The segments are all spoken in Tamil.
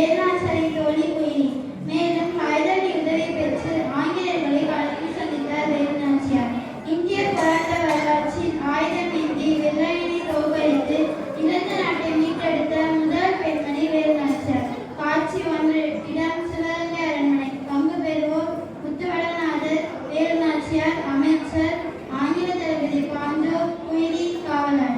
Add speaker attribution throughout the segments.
Speaker 1: வேலுநாச்சியாரின் தோழி குயினி. மேலும் ஹைதர் அலி உதவி பெற்று ஆங்கிலேயர்களை களத்தில் சந்தித்தார் வேலுநாச்சியார். இந்திய போராட்ட வரலாற்றில் ஆயுதமேந்தி வெள்ளையனை தோற்கடித்து இழந்த நாட்டை மீட்டெடுத்த முதல் பெண்மணி வேலுநாச்சியார். காட்சி 1. இடம் சிவகங்கை அரண்மனை. பங்கு பெறுவோர் முத்துவடநாதர், வேலுநாச்சியார், அமைச்சர், ஆங்கில தளபதி பாஞ்சோ, குயினி, காவலர்.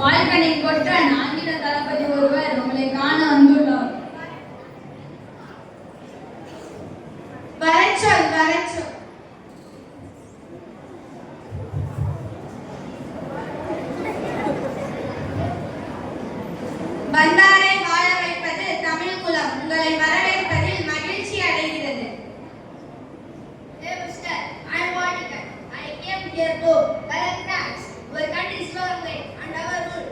Speaker 2: வாழ்கனின் கொற்றன் ஆங்கில தளபதி ஒருவர் உங்களை காண வந்துள்ளார்.
Speaker 1: வரச்சொல் வரச்சொல்.
Speaker 3: வந்தாரை வாழ வைப்பது தமிழ் குலம். உங்களை வரவேற்பதில் மகிழ்ச்சி அடைகிறது.
Speaker 4: Hey Mister, I am Vatican. I came here to collect tax. Our country is government and our rule.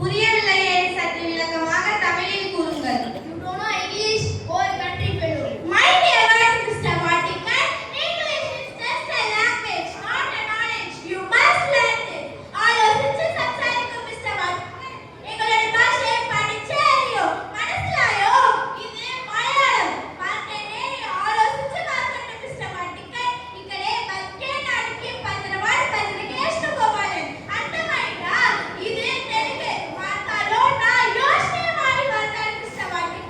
Speaker 3: புரியவில்லையே, சற்று விளக்கமாக தமிழில் கூறுங்கள்.
Speaker 4: You don't know English? Our country fellow.
Speaker 3: My dear Mr. Vatican, English is just a language, not a knowledge. You must learn it. ஆலோசித்து சம்சாரிக்கும் Mr. Vatican. எங்களுடைய பாஷையை படிச்சே அறியும். மனசிலாயோ? இது மலையாளம். பார்த்தேனே, ஆலோசித்து பார்க்கணும் Mr. Vatican. ఇక్కడే బతికే నాటికి 10 వాడు 10 వేసుకోవాలి. అర్థమైందా? ఇది తెలుగు. మాటలో నా యోచన మారి మాట్లాడు Mr. Vatican.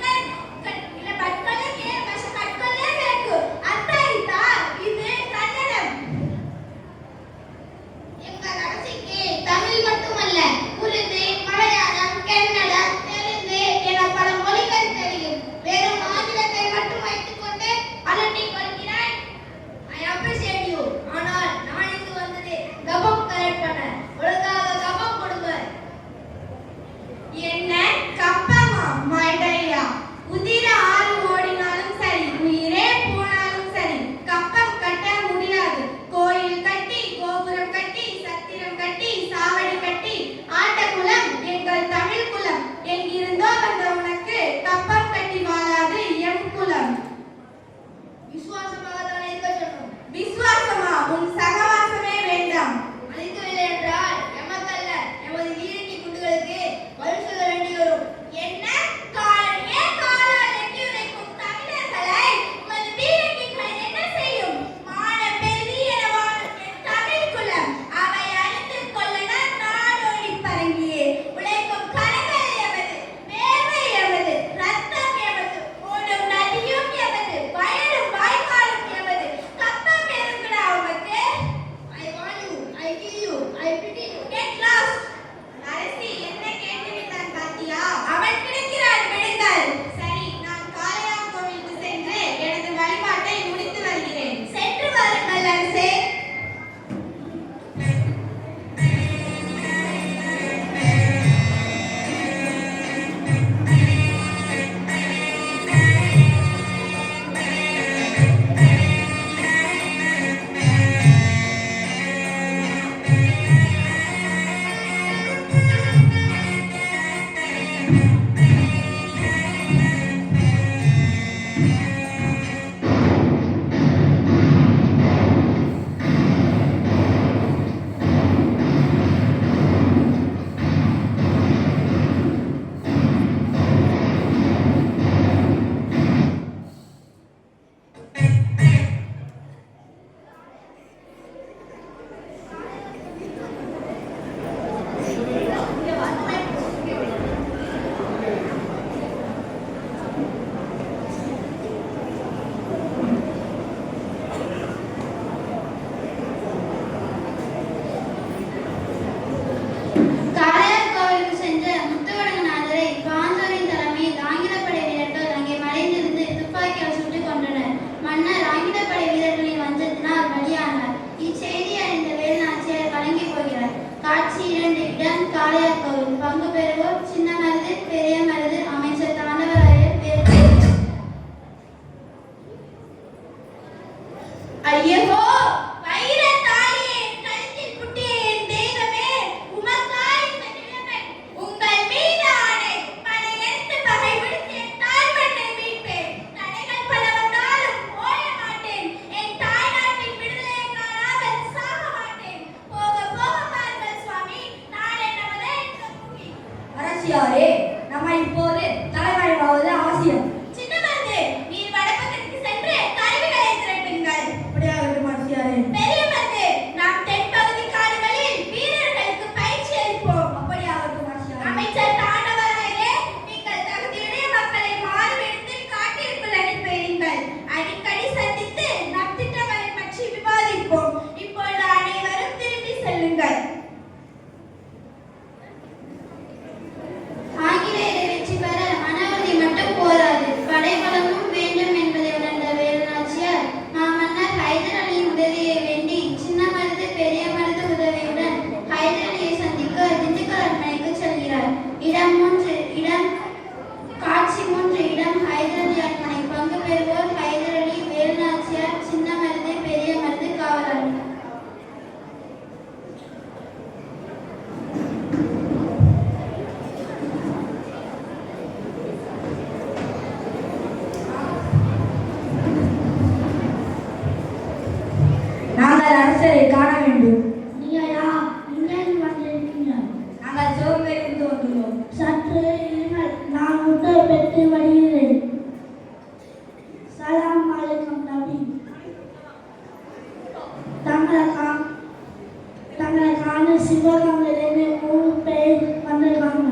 Speaker 1: சிவகங்கையிலிருந்து 3 பேர் வந்திருக்காங்க.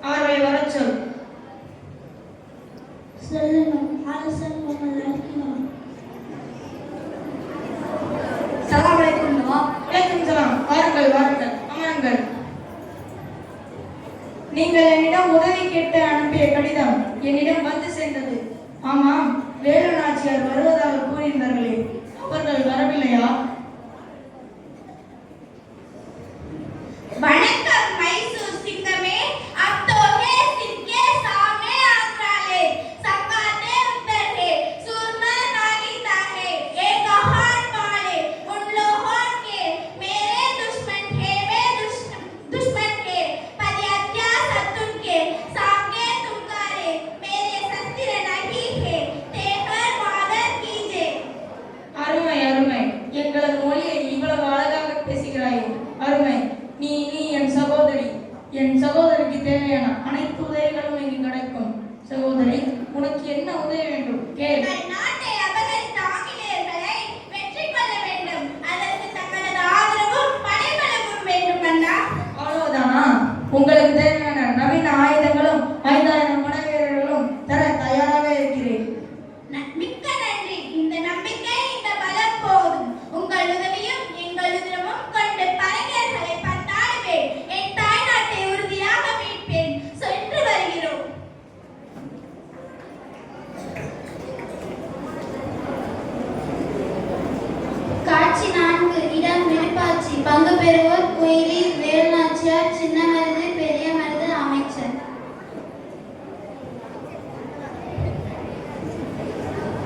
Speaker 5: அவர்களை வரச் சொல்.
Speaker 1: சொல்லுங்கள். அரசன் உங்களை அழைக்கிறார்.
Speaker 2: சலாம் அலைக்கும் நவாப்.
Speaker 5: வலைக்கும் சலாம். வாருங்கள் வாருங்கள், அமருங்கள். நீங்கள் என்னிடம் உதவி கேட்டு அனுப்பிய கடிதம் என்னிடம் வந்து சேர்ந்தது. ஆமாம், வேலு நாச்சியார் வருவதாக கூறியிருந்தார்களே, அவர்கள் வரவில்லையா?
Speaker 3: வணக்கம் மைசூர் சிங்கமே. अब तो है सिंह सामने आंकड़े सकाते उतर है सूरमा नागीता है एक कहान वाले उन लोगों के मेरे दुश्मन है वे दुश्मन के पदयात्रा सत्तुन के सामने तुमकारे मेरे सस्तिर नहीं है तेकर वादन कीजिए.
Speaker 5: அருமை அருமை, எங்களது மொழியை இவ்வளவு அழகாக பேசுகிறாயே, அருமை. நீ என் சகோதரி. என் சகோதரிக்கு தேவையான அனைத்து உதவிகளும் இங்கு கிடைக்கும். சகோதரி, உனக்கு என்ன உதவி வேண்டும் கேள்.
Speaker 3: எங்கள் நாட்டை அபகரித்த ஆங்கிலேயர்களை வெற்றி கொள்ள வேண்டும். அதற்கு தங்களது ஆதரவும் படைபலமும் வேண்டும் அண்ணா.
Speaker 5: அவ்வளவுதானா? உங்களுக்கு தேவையான நவீன ஆயுதங்களும் 5000 படை வீரர்களும் தர தயாராக இருக்கிறேன்.
Speaker 3: மிக்க நன்றி. இந்த நம்பிக்கை இந்த பலம் போதும். உங்கள் உதவியும் எங்கள் உதவியும் கொண்டு பகைஞர்களை பந்தாடுவேன். என் தாய்நாட்டை உறுதியாக மீட்பேன். சென்று வருகிறோம்.
Speaker 1: காட்சி 4. இடம் விருப்பாட்சி. பங்கு பெறுவோர் குயிலி, வேலுநாச்சியார், சின்ன மருது, பெரிய மருது, அமைச்சர்.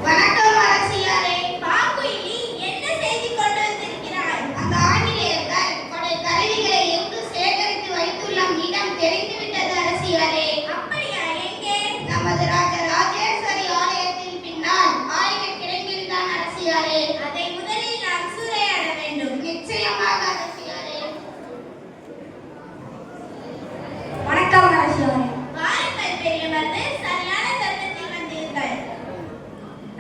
Speaker 3: வணக்கம் அரசியாரே. பாக்குயிலி, என்ன செய்தி கொண்டு வந்திருக்கிறாய்?
Speaker 4: அந்த ஆங்கிலேயர்கள் படை கருவிகளை எங்கு சேகரித்து வைத்துள்ளோம் இடம் தெரிந்துவிட்டது அரசியாரே.
Speaker 3: அப்படியா? எங்கே?
Speaker 4: நமது ராஜேஸ்வரி ஆலயத்தின் பின்னால் ஆயுத கிடங்கில் தான் அரசியாரே.
Speaker 3: அதை முதலில் நாம் சூறையாட வேண்டும்.
Speaker 4: நிச்சயமாக அரசியாரே.
Speaker 2: வணக்கம் அரசியாரே.
Speaker 3: வாருங்கள் பெரியவர்களே, சரியான தருணத்தில் வந்தீர்கள்.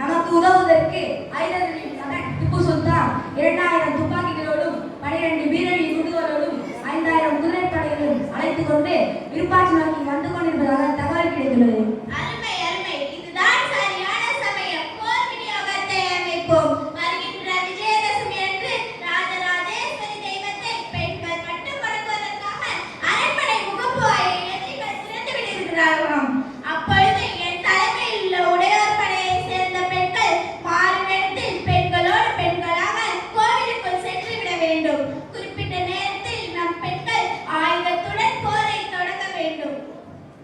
Speaker 2: நமக்கு உதவுவதற்கு ஹைதரின் மகன் திப்பு சுல்தான் 2000 துப்பாக்கிகளோடும் 12 பீரங்கி குண்டுகளோடும் 5000 குதிரைப்படைகளும் அழைத்துக் கொண்டு விருப்பாட்சி நோக்கி வந்து கொண்டிருப்பதாக தகவல் கிடைத்துள்ளது.
Speaker 3: அருமை அருமை. இதுதான் சரியான சமயம். போர் விநியோகத்தை அமைப்போம். வருகின்ற விஜயதசமி அன்று ராஜராஜேஸ்வரி தெய்வத்தை பெண்கள் மட்டும் வணங்குவதற்காக அரண்மனை முகப்பு வாயை எதிரிகள் திறந்து விடுகிறார்களாம். அப்பொழுது என் தலைமையில் உள்ள உடையோர் படையை சேர்ந்த பெண்கள் மாறும் இடத்தில் பெண்களோடு பெண்களாக கோவிலுக்குள் சென்று விட வேண்டும். குறிப்பிட்ட நேரத்தில் நம் பெண்கள் ஆயுதத்துடன் போரை தொடங்க வேண்டும்.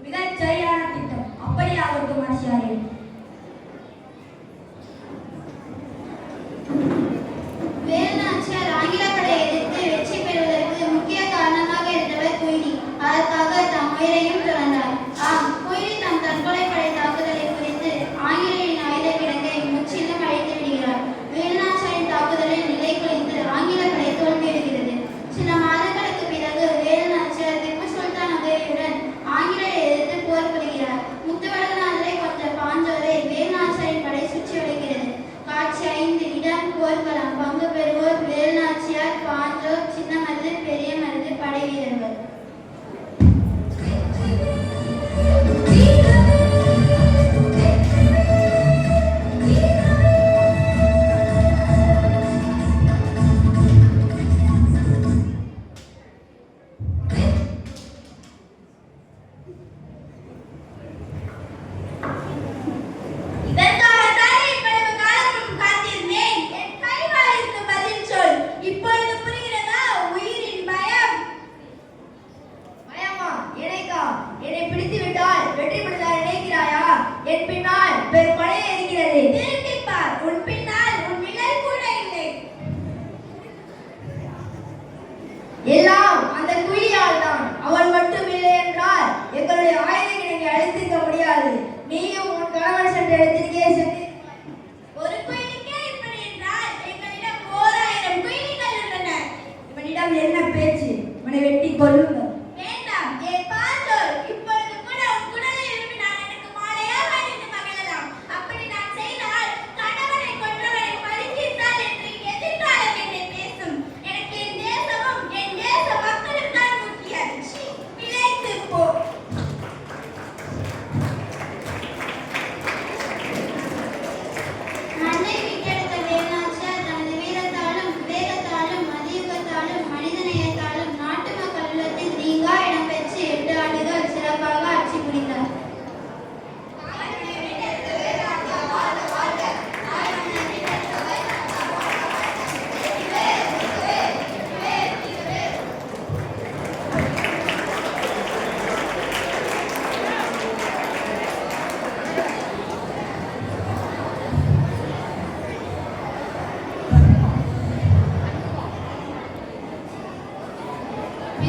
Speaker 2: மிகச் சரியான திட்டம்.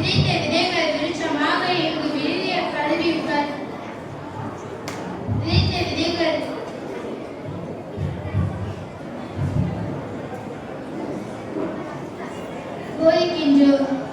Speaker 1: விதைத்த விதைகள் விருட்சமாக இங்கு விழுதிய கல்வி விதைத்த விதைகள் போதிக்கின்றோம்.